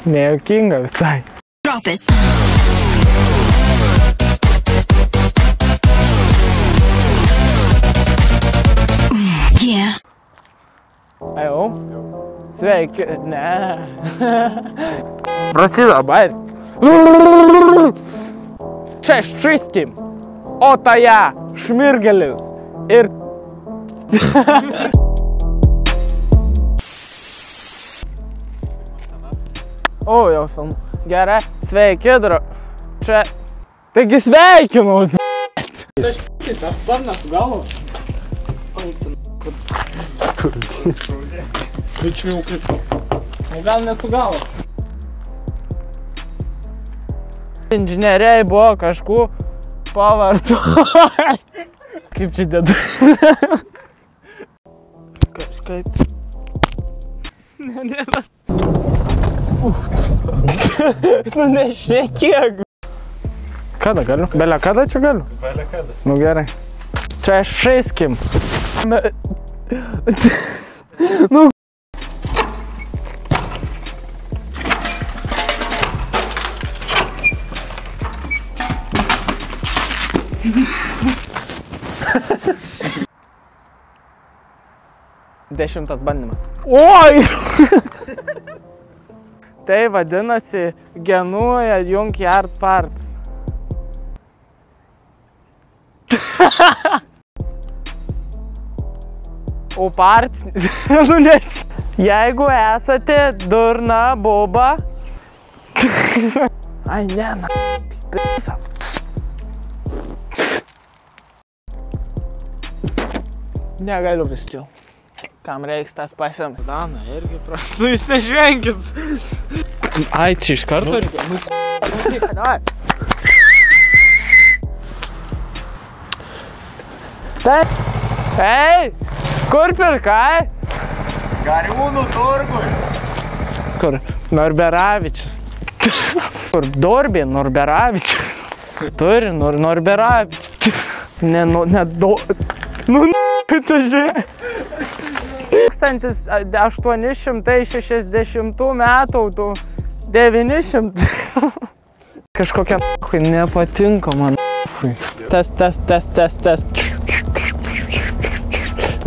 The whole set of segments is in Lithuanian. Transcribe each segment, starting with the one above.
Nejuokinga visai. Drop it. Yeah. Jau. Sveiki. Ne. Prasideda bairį. Cześć wszystkim. Oto ja, Šmirgelis. Ir... O, jau film. Gerai. Sveiki, Čia... Taigi sveikinus, Tas sparnas su galva. Čia jau kaip. O gal nesu galva. Inžinieriai buvo kažkų pavartų. Kaip čia dedu? Kažkaip. Ne. Nu nešnekėk. Kada galiu? Belia kada čia galiu? Belia kada. Nu gerai. Čia šaiskim. Nu. Dešimtas bandymas. Oi! Tai vadinasi Genua Junkyard Parts. O parts... Nu neš... Jeigu esate durna boba... Ai ne, na... Pisa. Negaliu vis čia. Kam reiks tas pasims? Dana irgi pra... Nu jūs nežvenkit. Ai, čia iš karto reikia? Nu, davai. Tai... Ei! Kur pirkai? Gariūnų turgui. Kur? Norberavičius. Kur? Dorbė Norberavičius. Turi Norberavičius. Ne, Nu, tu žiūrė. 1860 metų, 900. Kažkokia nepatinka man. Test.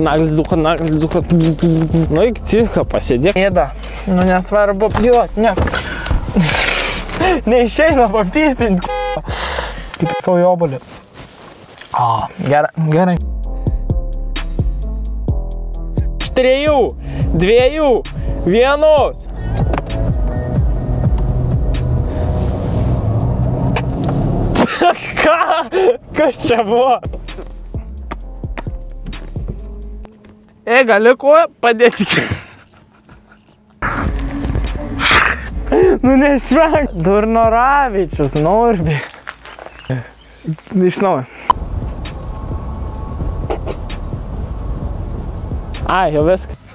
Naglis duha. Nu, iki cirka pasidėk. Ėda. Nu, nesvarbu pjot, ne. Neišeina papypinti. Kaip savo jobolį. O, gerai. 3, 2, 1. Ką? Kas čia buvo? Ei, gali kuo padėti? Nu nešvenk. Durnoravičius, Norbė. Iš naujo. Ai, jau viskas.